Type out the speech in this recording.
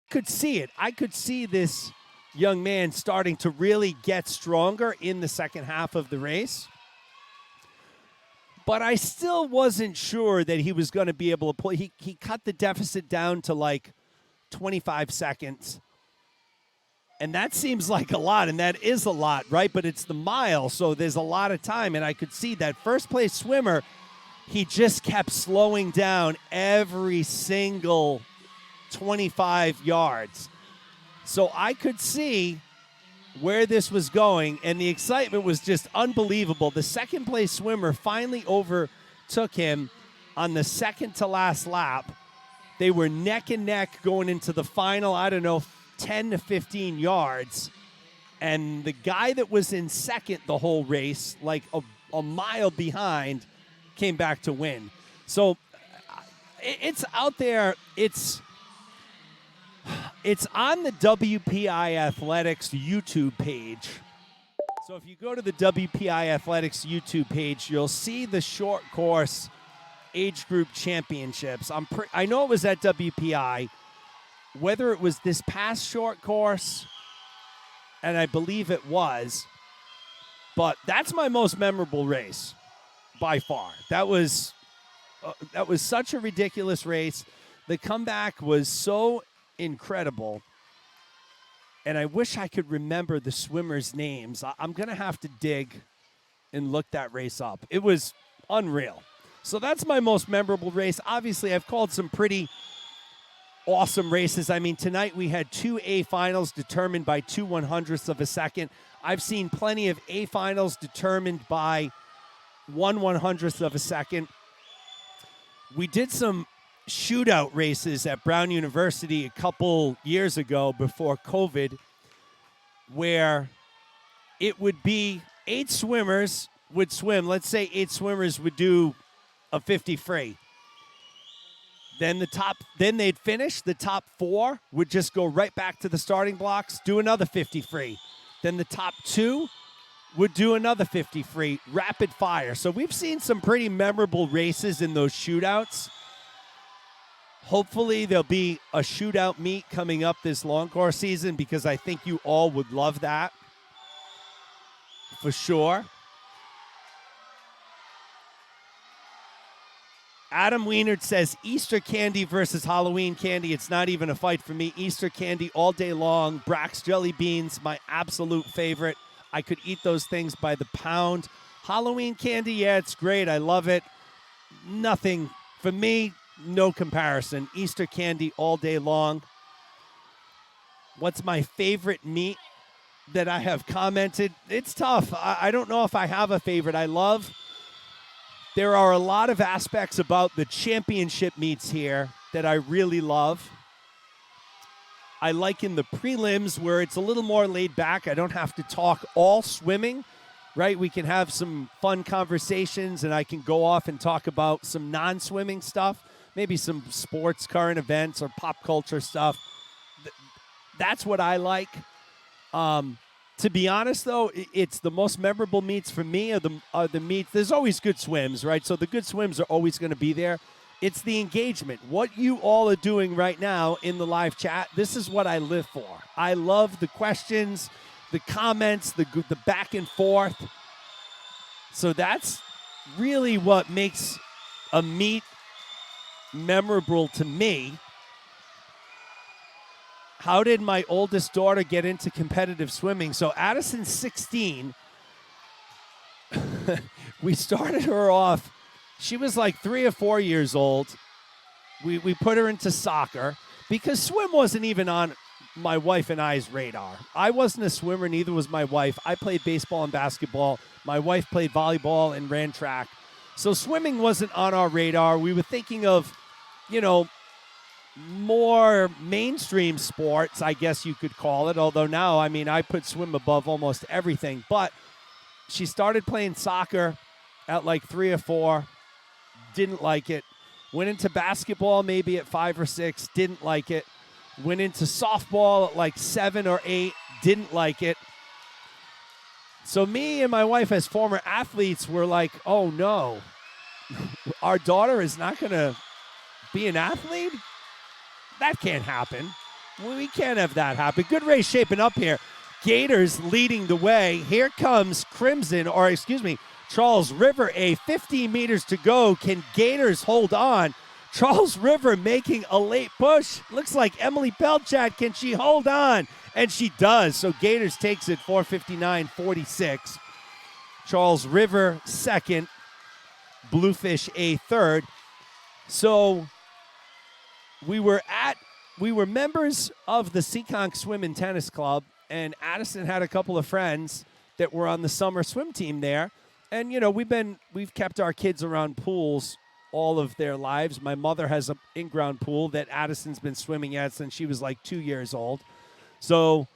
could see it. I could see this young man starting to really get stronger in the second half of the race. But I still wasn't sure that he was going to be able to pull. He cut the deficit down to like 25 seconds. And that seems like a lot, and that is a lot, right? But it's the mile, so there's a lot of time. And I could see that first place swimmer, he just kept slowing down every single 25 yards. So I could see where this was going, and the excitement was just unbelievable. The second place swimmer finally overtook him on the second to last lap. They were neck and neck going into the final, 10 to 15 yards. And the guy that was in second the whole race, like a mile behind, came back to win. So it's out there. It's on the WPI Athletics YouTube page. So if you go to the WPI Athletics YouTube page, you'll see the short course age group championships. I know it was at WPI. Whether it was this past short course, and I believe it was, but that's my most memorable race by far. That was such a ridiculous race. The comeback was so incredible, and I wish I could remember the swimmers' names. I'm going to have to dig and look that race up. It was unreal. So that's my most memorable race. Obviously, I've called some pretty awesome races. I mean, tonight we had 2 A finals determined by 2 100ths of a second. I've seen plenty of A finals determined by 1 100th of a second. We did some shootout races at Brown University a couple years ago before COVID, where it would be 8 swimmers would swim. Let's say 8 swimmers would do a 50 free. Then they'd finish. The top 4 would just go right back to the starting blocks, do another 50 free. Then the top 2 would do another 50 free, rapid fire. So we've seen some pretty memorable races in those shootouts. Hopefully there'll be a shootout meet coming up this long course season, because I think you all would love that for sure. Adam Wienert says Easter candy versus Halloween candy. It's not even a fight for me. Easter candy all day long. Brax jelly beans, my absolute favorite. I could eat those things by the pound. Halloween candy, yeah, it's great. I love it. Nothing, for me, no comparison. Easter candy all day long. What's my favorite meat that I have commented? It's tough. I don't know if I have a favorite. There are a lot of aspects about the championship meets here that I really love. I like in the prelims where it's a little more laid back. I don't have to talk all swimming, right? We can have some fun conversations, and I can go off and talk about some non-swimming stuff, maybe some sports, current events, or pop culture stuff. That's what I like. To be honest, though, it's the most memorable meets for me are the meets. There's always good swims, right? So the good swims are always going to be there. It's the engagement. What you all are doing right now in the live chat, this is what I live for. I love the questions, the comments, the back and forth. So that's really what makes a meet memorable to me. How did my oldest daughter get into competitive swimming? So Addison's 16. We started her off. She was like 3 or 4 years old. We put her into soccer because swim wasn't even on my wife and I's radar. I wasn't a swimmer, neither was my wife. I played baseball and basketball. My wife played volleyball and ran track. So swimming wasn't on our radar. We were thinking of, more mainstream sports, I guess you could call it. Although now, I put swim above almost everything. But she started playing soccer at like 3 or 4. Didn't like it. Went into basketball maybe at 5 or 6. Didn't like it. Went into softball at like 7 or 8. Didn't like it. So me and my wife as former athletes were like, oh no, our daughter is not going to be an athlete? That can't happen. We can't have that happen. Good race shaping up here. Gators leading the way. Here comes Charles River, 15 meters to go. Can Gators hold on? Charles River making a late push. Looks like Emily Pelchat. Can she hold on? And she does. So Gators takes it 4:59.46. Charles River second. Bluefish third. So we were members of the Seekonk Swim and Tennis Club, and Addison had a couple of friends that were on the summer swim team there. And we've kept our kids around pools all of their lives. My mother has an in-ground pool that Addison's been swimming at since she was like 2 years old. So